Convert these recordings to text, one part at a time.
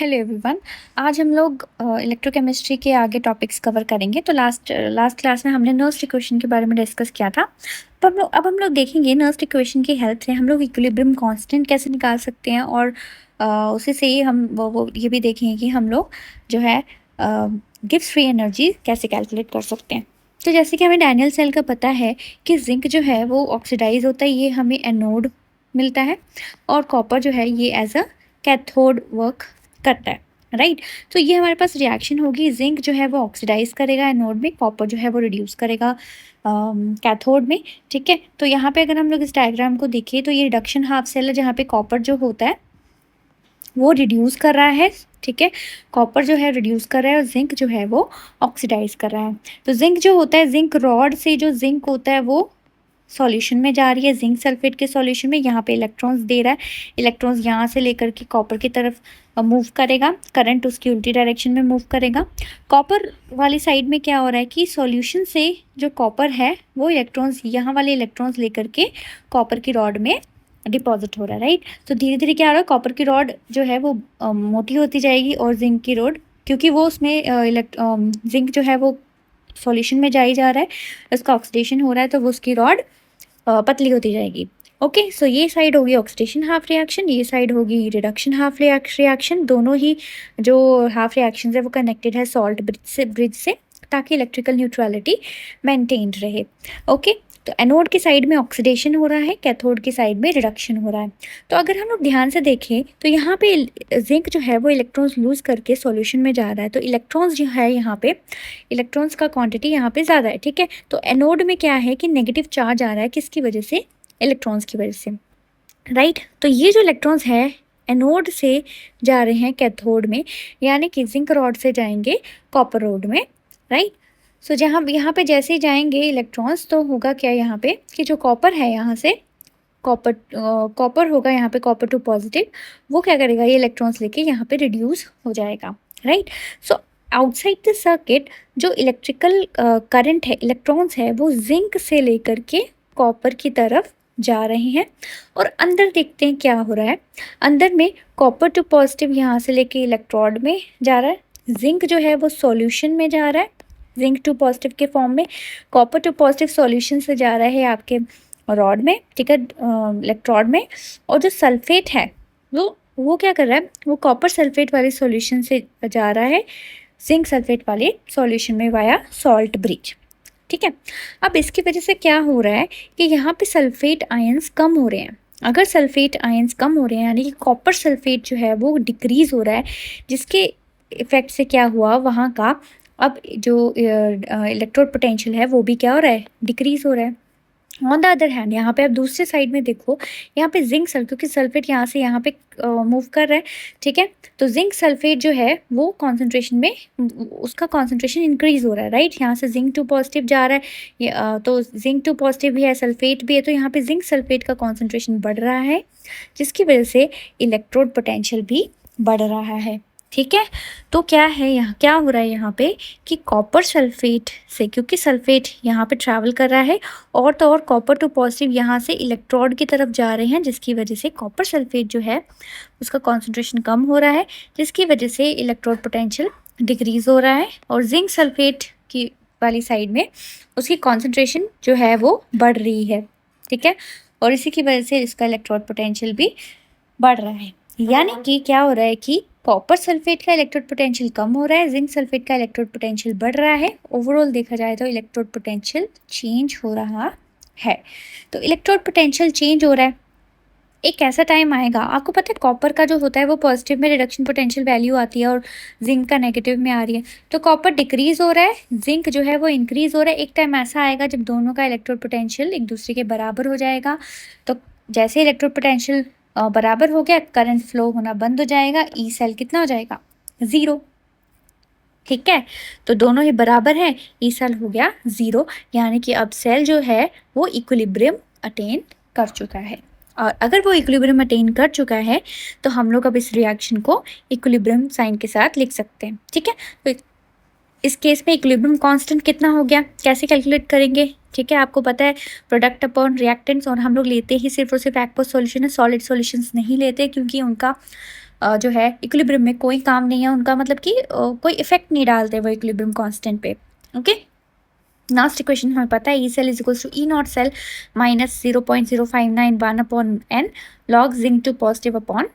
Hello everyone. आज हम लोग इलेक्ट्रोकेमिस्ट्री के आगे टॉपिक्स कवर करेंगे। तो लास्ट लास्ट क्लास में हमने नर्स्ट इक्वेशन के बारे में डिस्कस किया था। तो अब हम लोग देखेंगे नर्स्ट इक्वेशन की हेल्प से हम लोग इक्विलिब्रियम कांस्टेंट कैसे निकाल सकते हैं, और उसी से ही हम वो ये भी देखेंगे कि हम लोग जो है गिब्स फ्री एनर्जी कैसे कैलकुलेट कर सकते हैं। तो जैसे कि हमें डैनियल सेल का पता है कि जिंक जो है वो ऑक्सीडाइज होता है, ये हमें एनोड मिलता है, और कॉपर जो है ये एज अ कैथोड वर्क करता है, राइट। तो ये हमारे पास रिएक्शन होगी, जिंक जो है वो ऑक्सीडाइज करेगा एनोड में, कॉपर जो है वो रिड्यूस करेगा कैथोड में, ठीक है। तो यहाँ पे अगर हम लोग इस डायग्राम को देखें तो ये रिडक्शन हाफ सेल है, जहाँ पे कॉपर जो होता है वो रिड्यूस कर रहा है, ठीक है। कॉपर जो है रिड्यूस कर रहा है और जिंक जो है वो ऑक्सीडाइज कर रहा है। तो जिंक जो होता है, जिंक रॉड से जो जिंक होता है वो सॉल्यूशन में जा रही है, जिंक सल्फेट के सॉल्यूशन में। यहाँ पे इलेक्ट्रॉन्स दे रहा है, इलेक्ट्रॉन्स यहाँ से लेकर के कॉपर की तरफ मूव करेगा, करंट उसकी उल्टी डायरेक्शन में मूव करेगा। कॉपर वाली साइड में क्या हो रहा है कि सॉल्यूशन से जो कॉपर है वो इलेक्ट्रॉन्स, यहाँ वाले इलेक्ट्रॉन्स लेकर के कॉपर की रॉड में डिपॉजिट हो रहा है, राइट। तो धीरे धीरे क्या हो रहा है, कॉपर की रॉड जो है वो मोटी होती जाएगी, और जिंक की रॉड, क्योंकि वो उसमें जिंक जो है वो सॉल्यूशन में जा ही जा रहा है, उसका ऑक्सीडेशन हो रहा है, तो वो उसकी रॉड पतली होती जाएगी। ओके, सो ये साइड होगी ऑक्सीडेशन हाफ रिएक्शन, ये साइड होगी रिडक्शन हाफ रिएक्शन। दोनों ही जो हाफ रिएक्शन है वो कनेक्टेड है सॉल्ट ब्रिज से, ताकि इलेक्ट्रिकल न्यूट्रलिटी मेंटेन्ड रहे। ओके, तो एनोड की साइड में ऑक्सीडेशन हो रहा है, कैथोड की साइड में रिडक्शन हो रहा है। तो अगर हम लोग ध्यान से देखें तो यहाँ पे जिंक जो है वो इलेक्ट्रॉन्स लूज करके सॉल्यूशन में जा रहा है, तो इलेक्ट्रॉन्स जो है यहाँ पे, इलेक्ट्रॉन्स का क्वांटिटी यहाँ पे ज़्यादा है, ठीक है। तो एनोड में क्या है कि नेगेटिव चार्ज आ रहा है, किसकी वजह से, इलेक्ट्रॉन्स की वजह से, राइट। तो ये जो इलेक्ट्रॉन्स है एनोड से जा रहे हैं कैथोड में, यानी कि जिंक रॉड से जाएंगे कॉपर रॉड में, राइट। सो जहाँ यहाँ पे जैसे ही जाएंगे इलेक्ट्रॉन्स, तो होगा क्या यहाँ पे कि जो कॉपर है यहाँ से कॉपर होगा यहाँ पे कॉपर टू पॉजिटिव, वो क्या करेगा, ये इलेक्ट्रॉन्स लेके यहाँ पे रिड्यूस हो जाएगा, right. So outside the circuit जो इलेक्ट्रिकल करंट है, इलेक्ट्रॉन्स है, वो जिंक से लेकर के कॉपर की तरफ जा रहे हैं। और अंदर देखते हैं क्या हो रहा है, अंदर में कॉपर टू पॉजिटिव यहाँ से लेके इलेक्ट्रोड में जा रहा है, जिंक जो है वो सॉल्यूशन में जा रहा है, जिंक टू पॉजिटिव के फॉर्म में, कॉपर टू पॉजिटिव सॉल्यूशन से जा रहा है आपके रॉड में, ठीक है, इलेक्ट्रोड में। और जो सल्फेट है वो क्या कर रहा है, वो कॉपर सल्फेट वाले सॉल्यूशन से जा रहा है जिंक सल्फेट वाले सॉल्यूशन में वाया सॉल्ट ब्रिज, ठीक है। अब इसकी वजह से क्या हो रहा है कि यहाँ पे सल्फेट आयंस कम हो रहे हैं। अगर सल्फेट आयंस कम हो रहे हैं यानी कि कॉपर सल्फेट जो है वो डिक्रीज़ हो रहा है, जिसके इफेक्ट से क्या हुआ, वहाँ का अब जो इलेक्ट्रोड पोटेंशियल है वो भी क्या हो रहा है, डिक्रीज़ हो रहा है। ऑन द अदर हैंड यहाँ पे आप दूसरे साइड में देखो, यहाँ पे जिंक क्योंकि सल्फेट यहाँ से यहाँ पे मूव कर रहा है, ठीक है। तो जिंक सल्फेट जो है वो कॉन्सेंट्रेशन में, उसका कॉन्सेंट्रेशन इंक्रीज हो रहा है, राइट। यहाँ से जिंक टू पॉजिटिव जा रहा है, तो जिंक टू पॉजिटिव भी है, सल्फेट भी है, तो यहाँ पे जिंक सल्फेट का कॉन्सेंट्रेशन बढ़ रहा है, जिसकी वजह से इलेक्ट्रोड पोटेंशियल भी बढ़ रहा है, ठीक है। तो क्या है, यहाँ क्या हो रहा है यहाँ पे कि कॉपर सल्फेट से, क्योंकि सल्फेट यहाँ पे ट्रैवल कर रहा है, और तो और कॉपर टू पॉजिटिव यहाँ से इलेक्ट्रोड की तरफ जा रहे हैं, जिसकी वजह से कॉपर सल्फेट जो है उसका कॉन्सेंट्रेशन कम हो रहा है, जिसकी वजह से इलेक्ट्रोड पोटेंशियल डिक्रीज हो रहा है, और जिंक सल्फेट की वाली साइड में उसकी कॉन्सेंट्रेशन जो है वो बढ़ रही है, ठीक है। और इसी की वजह से इसका इलेक्ट्रोड पोटेंशियल भी बढ़ रहा है। यानी कि क्या हो रहा है कि कॉपर सल्फेट का इलेक्ट्रोड पोटेंशियल कम हो रहा है, जिंक सल्फेट का इलेक्ट्रोड पोटेंशियल बढ़ रहा है। ओवरऑल देखा जाए तो इलेक्ट्रोड पोटेंशियल चेंज हो रहा है। तो इलेक्ट्रोड पोटेंशियल चेंज हो रहा है, एक ऐसा टाइम आएगा, आपको पता है कॉपर का जो होता है वो पॉजिटिव में रिडक्शन पोटेंशियल वैल्यू आती है, और जिंक का नेगेटिव में आ रही है। तो कॉपर डिक्रीज हो रहा है, जिंक जो है वो इंक्रीज हो रहा है। एक टाइम ऐसा आएगा जब दोनों का इलेक्ट्रोड पोटेंशियल एक दूसरे के बराबर हो जाएगा। तो जैसे इलेक्ट्रोड पोटेंशियल बराबर हो गया, करंट फ्लो होना बंद हो जाएगा, ई सेल कितना हो जाएगा, 0, ठीक है। तो दोनों ही बराबर हैं, ई सेल हो गया 0, यानी कि अब सेल जो है वो इक्विलिब्रियम अटेन कर चुका है। और अगर वो इक्विलिब्रियम अटेन कर चुका है तो हम लोग अब इस रिएक्शन को इक्विलिब्रियम साइन के साथ लिख सकते हैं, ठीक है। तो इस केस में इक्विलिब्रियम कांस्टेंट कितना हो गया, कैसे कैलकुलेट करेंगे, ठीक है। आपको पता है प्रोडक्ट अपॉन रिएक्टेंट्स, और हम लोग लेते ही सिर्फ और सिर्फ एक्वस सॉल्यूशन है, सॉलिड सॉल्यूशंस नहीं लेते, क्योंकि उनका जो है इक्विलिब्रियम में कोई काम नहीं है उनका, मतलब कि कोई इफेक्ट नहीं डालते वो इक्विलिब्रियम कांस्टेंट पे। ओके, लास्ट इक्वेशन हमें पता है E cell is equals to E nought cell minus 0.0591 upon n log zinc two positive upon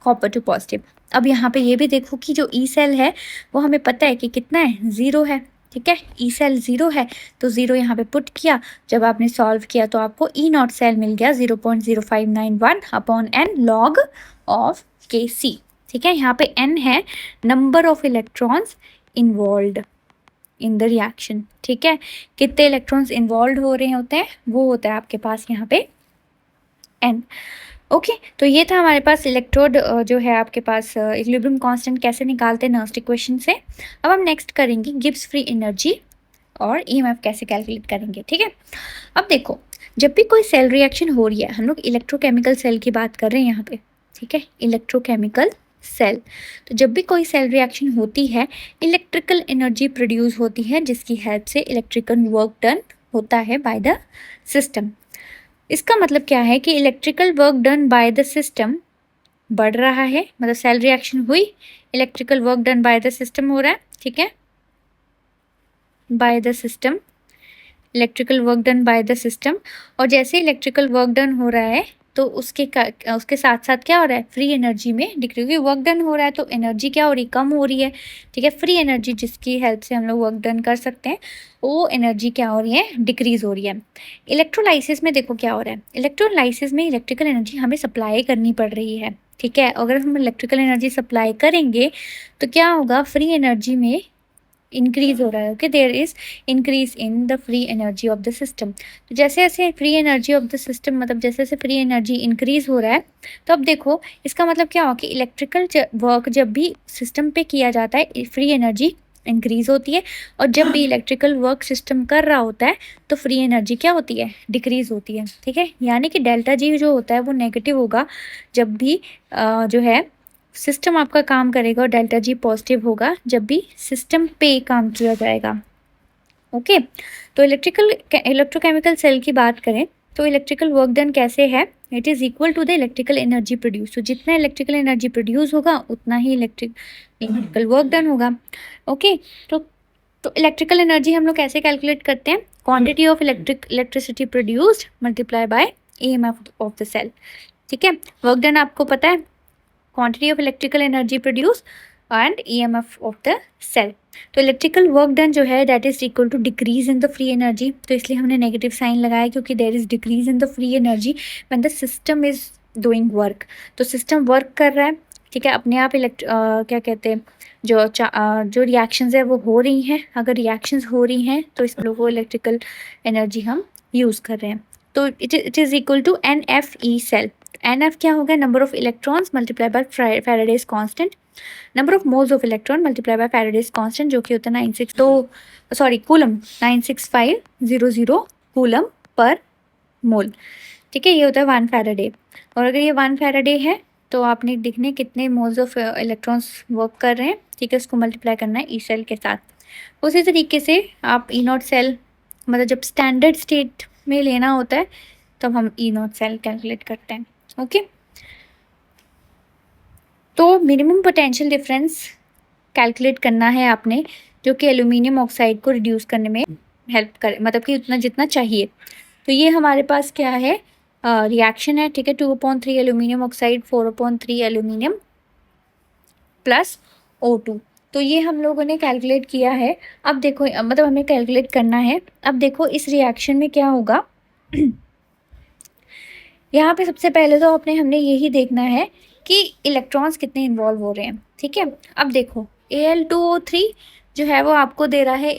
copper two positive. अब यहाँ पे ये भी देखो कि जो ई सेल है वो हमें पता है कि कितना है, 0 है। ठीक है, ई सेल 0 है तो 0 यहाँ पे पुट किया, जब आपने सॉल्व किया तो आपको ई नॉट सेल मिल गया 0.0591 अपॉन एन लॉग ऑफ के सी। ठीक है, यहाँ पे एन है number of electrons involve in the reaction. ठीक है, कितने इलेक्ट्रॉन्स इन्वॉल्व हो रहे होते हैं वो होता है आपके पास यहाँ पे एन। ओके, तो ये था हमारे पास इलेक्ट्रोड जो है आपके पास इक्विलिब्रियम कांस्टेंट कैसे निकालते हैं नर्स्ट इक्वेशन से। अब हम नेक्स्ट करेंगे गिब्स फ्री एनर्जी और ईएमएफ कैसे कैलकुलेट करेंगे। ठीक है, अब देखो जब भी कोई सेल रिएक्शन हो रही है, हम लोग इलेक्ट्रोकेमिकल सेल की बात कर रहे हैं यहाँ पे। ठीक है, इलेक्ट्रोकेमिकल सेल, तो जब भी कोई सेल रिएक्शन होती है इलेक्ट्रिकल एनर्जी प्रोड्यूस होती है जिसकी हेल्प से इलेक्ट्रिकल वर्क डन होता है बाय द सिस्टम। इसका मतलब क्या है कि electrical work done by the system बढ़ रहा है, मतलब सेल रिएक्शन हुई, electrical work done by the system हो रहा है। ठीक है, by the system, electrical work done by the system, और जैसे इलेक्ट्रिकल वर्क डन हो रहा है तो उसके साथ साथ क्या हो रहा है, फ्री एनर्जी में क्योंकि वर्क डन हो रहा है तो एनर्जी क्या हो रही, कम हो रही है। ठीक है, फ्री एनर्जी जिसकी हेल्प से हम लोग वर्क डन कर सकते हैं वो एनर्जी क्या हो रही है, डिक्रीज हो रही है। इलेक्ट्रोलाइसिस में देखो क्या हो रहा है, इलेक्ट्रोलाइसिस में इलेक्ट्रिकल एनर्जी हमें सप्लाई करनी पड़ रही है। ठीक है, अगर हम इलेक्ट्रिकल एनर्जी सप्लाई करेंगे तो क्या होगा, फ्री एनर्जी में इंक्रीज हो रहा है। Okay, there is increase in the free energy of the system. तो जैसे जैसे free energy of the system, मतलब जैसे जैसे फ्री एनर्जी इंक्रीज हो रहा है, तो अब देखो इसका मतलब क्या हो कि इलेक्ट्रिकल वर्क जब भी सिस्टम पे किया जाता है फ्री एनर्जी इंक्रीज होती है, और जब भी इलेक्ट्रिकल वर्क सिस्टम कर रहा होता है तो फ्री एनर्जी क्या होती है, डिक्रीज होती है। ठीक है, यानी कि डेल्टा जी जो होता है वो नेगेटिव होगा जब भी जो है सिस्टम आपका काम करेगा, और डेल्टा जी पॉजिटिव होगा जब भी सिस्टम पे काम किया जाएगा। ओके, तो इलेक्ट्रोकेमिकल सेल की बात करें तो इलेक्ट्रिकल वर्क डन कैसे है, it is equal to the electrical energy produce. तो जितना इलेक्ट्रिकल एनर्जी प्रोड्यूस होगा उतना ही इलेक्ट्रिकल वर्क डन होगा। ओके, तो इलेक्ट्रिकल एनर्जी हम लोग कैसे कैलकुलेट करते हैं, quantity of electricity produced multiply by EMF of the cell. ठीक है, वर्क डन आपको पता है, quantity of electrical energy produced and EMF of the cell। तो इलेक्ट्रिकल वर्क डन जो है that is equal to decrease in the free energy, तो इसलिए हमने नेगेटिव साइन लगाया क्योंकि there is decrease in the free energy when the system is doing work. तो system work कर रहा है, ठीक है, अपने आप क्या कहते हैं जो रिएक्शंस है वो हो रही हैं। अगर रिएक्शंस हो रही हैं तो इस लोगों को इलेक्ट्रिकल एनर्जी हम यूज़ कर रहे हैं। तो it is equal to n F E cell. N F क्या हो गया, number of electrons multiply by Faraday's constant, number of moles of electron multiply by Faraday's constant जो कि होता है कूलम 96500 कूलम पर मोल। ठीक है, ये होता है 1 फैराडे, और अगर ये 1 फैराडे है तो आपने दिखने कितने मोल्स ऑफ इलेक्ट्रॉन्स वर्क कर रहे हैं। ठीक है, उसको मल्टीप्लाई करना है ई सेल के साथ। उसी तरीके से आप ई नॉट सेल, मतलब जब स्टैंडर्ड स्टेट में लेना होता है तब हम ई नॉट सेल कैलकुलेट करते हैं। ओके, तो मिनिमम पोटेंशियल डिफरेंस कैलकुलेट करना है आपने, जो कि एल्यूमिनियम ऑक्साइड को रिड्यूस करने में हेल्प करे, मतलब कि उतना जितना चाहिए। तो ये हमारे पास क्या है, रिएक्शन है। ठीक है, 2/3 aluminium oxide 4/3 aluminium plus O2। तो ये हम लोगों ने कैलकुलेट किया है। अब देखो मतलब हमें कैलकुलेट करना है। अब देखो इस रिएक्शन में क्या होगा यहाँ पे सबसे पहले तो हमने यही देखना है कि इलेक्ट्रॉन्स कितने इन्वॉल्व हो रहे हैं। ठीक है, अब देखो Al2O3 जो है वो आपको दे रहा है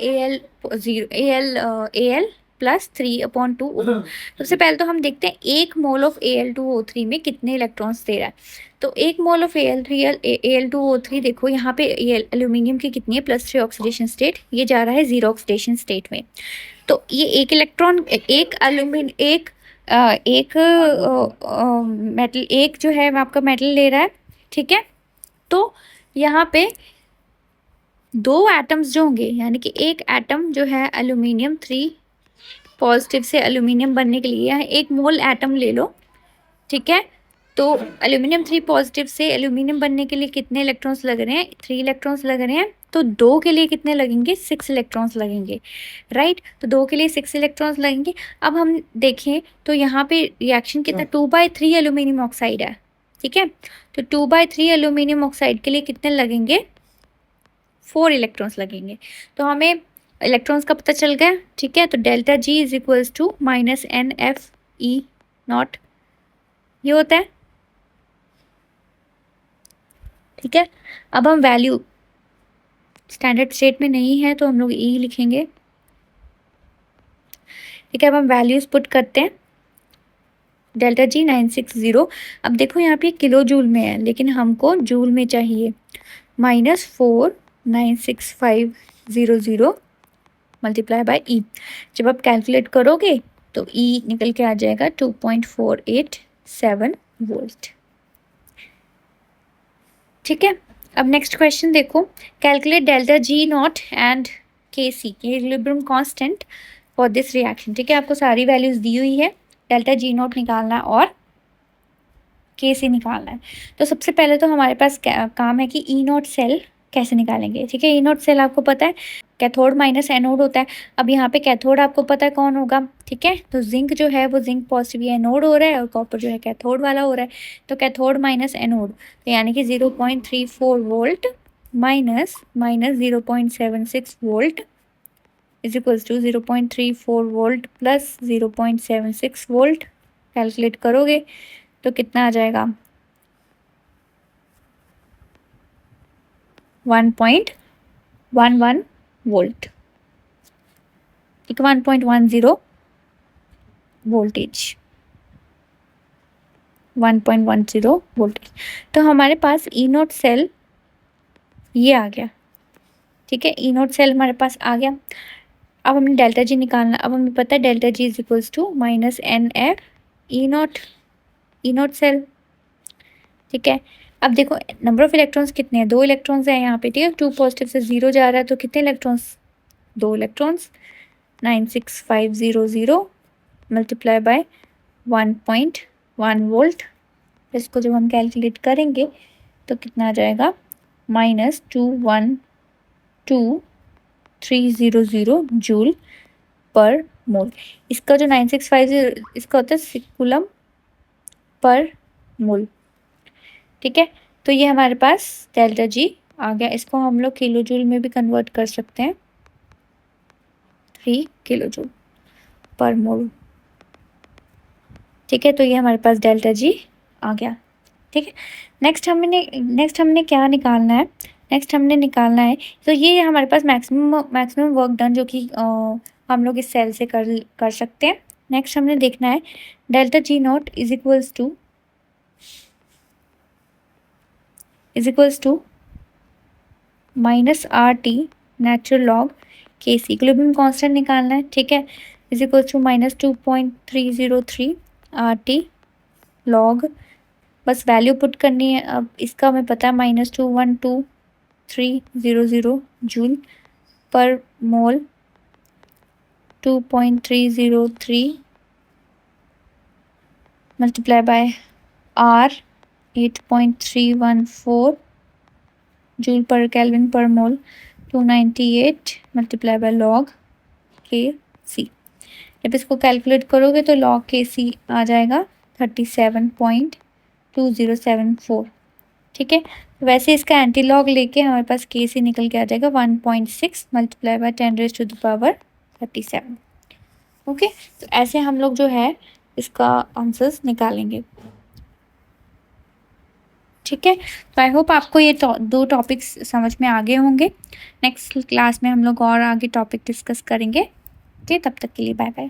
Al प्लस 3/2O। सबसे पहले तो हम देखते हैं 1 मोल ऑफ Al2O3 में कितने इलेक्ट्रॉन्स दे रहा है। तो 1 मोल ऑफ Al2O3 देखो यहाँ पे एल्यूमिनियम की कितनी है, +3 ऑक्सीडेशन स्टेट, ये जा रहा है 0 ऑक्सीडेशन स्टेट में। तो ये एक इलेक्ट्रॉन एक मेटल एक जो है आपका मेटल ले रहा है। ठीक है, तो यहाँ पे 2 एटम्स जो होंगे, यानी कि एक एटम जो है एल्यूमिनियम 3 पॉजिटिव से एल्यूमिनियम बनने के लिए यहाँ 1 मोल एटम ले लो। ठीक है, तो एल्यूमिनियम 3 पॉजिटिव से एल्यूमिनियम बनने के लिए कितने इलेक्ट्रॉन्स लग रहे हैं? 3 इलेक्ट्रॉन्स लग रहे हैं। तो 2 के लिए कितने लगेंगे? 6 इलेक्ट्रॉन्स लगेंगे, राइट। तो 2 के लिए 6 इलेक्ट्रॉन्स लगेंगे। अब हम देखें तो यहाँ पे रिएक्शन कितना 2/3 एल्यूमिनियम ऑक्साइड है, ठीक है। तो 2/3 एल्यूमिनियम ऑक्साइड के लिए कितने लगेंगे? 4 इलेक्ट्रॉन्स लगेंगे। तो हमें इलेक्ट्रॉन्स का पता चल गया, ठीक है। तो delta G is equals to -NFE0 ये होता है, ठीक है। अब हम वैल्यू स्टैंडर्ड स्टेट में नहीं है तो हम लोग ई लिखेंगे, ठीक है। अब हम वैल्यूज पुट करते हैं। Delta G 960। अब देखो यहाँ पे किलो जूल में है लेकिन हमको जूल में चाहिए। -496,500 मल्टीप्लाई बाय ई। जब आप कैलकुलेट करोगे तो ई निकल के आ जाएगा 2.487 वोल्ट, ठीक है। अब नेक्स्ट क्वेश्चन देखो, calculate delta G naught and K C equilibrium constant for this reaction, ठीक है। आपको सारी वैल्यूज दी हुई है, डेल्टा जी नॉट निकालना है और के सी निकालना है। तो सबसे पहले तो हमारे पास काम है कि ई नॉट सेल कैसे निकालेंगे, ठीक है। ई नॉट सेल आपको पता है कैथोड माइनस एनोड होता है। अब यहाँ पे कैथोड आपको पता है कौन होगा, ठीक है। तो जिंक जो है वो जिंक पॉजिटिव एनोड हो रहा है और कॉपर जो है कैथोड वाला हो रहा है। तो कैथोड माइनस एनोड तो यानी कि 0.34 volt minus 0.76 volt is equals to 0.34 volt plus 0.76 volt. Calculate करोगे तो कितना आ जाएगा? 1.11 वोल्ट, ठीक, 1.10 वोल्टेज, 1.10 वोल्टेज। तो हमारे पास ई नोट सेल ये आ गया, ठीक है। ई नोट सेल हमारे पास आ गया। अब हमने डेल्टा जी निकालना। अब हमें पता है delta G is equals to -NF E nought cell, ठीक है। अब देखो नंबर ऑफ इलेक्ट्रॉन्स कितने हैं? 2 इलेक्ट्रॉन्स हैं यहाँ पे, ठीक है। 2 पॉजिटिव से 0 जा रहा है तो कितने electrons? 2 electrons. 96500 multiply by 1.1 volt. इसको जब हम कैलकुलेट करेंगे तो कितना आ जाएगा? -212,300 जूल पर मोल। इसका जो 965 इसका होता है कूलम पर मोल, ठीक है। तो ये हमारे पास डेल्टा जी आ गया। इसको हम लोग किलो जूल में भी कन्वर्ट कर सकते हैं, 3 किलो जूल पर मोल, ठीक है। तो ये हमारे पास डेल्टा जी आ गया, ठीक है। नेक्स्ट हमने क्या निकालना है? नेक्स्ट हमने निकालना है तो ये हमारे पास मैक्सिमम वर्क डन जो कि हम लोग इस सेल से कर सकते हैं। नेक्स्ट हमने देखना है delta G nought is equals to -RT natural log K C. Equilibrium constant निकालना है, ठीक है। Is equals to -2.303 RT log, बस वैल्यू पुट करनी है। अब इसका हमें पता है -212,300 जूल पर मोल, 2.303 मल्टीप्लाई बाय R 8.314 जूल पर केल्विन पर मोल, 298 मल्टीप्लाई बाय लॉग के सी। जब इसको कैलकुलेट करोगे तो लॉग के सी आ जाएगा 37.2074, ठीक है। वैसे इसका एंटी लॉग लेके हमारे पास के सी निकल के आ जाएगा 1.6 मल्टीप्लाई बाय 10⁻⁻37। ओके, तो ऐसे हम लोग जो है इसका आंसर्स निकालेंगे, ठीक है। तो आई होप आपको ये 2 टॉपिक्स समझ में आ गए होंगे। नेक्स्ट क्लास में हम लोग और आगे टॉपिक डिस्कस करेंगे। ओके, तब तक के लिए बाय बाय।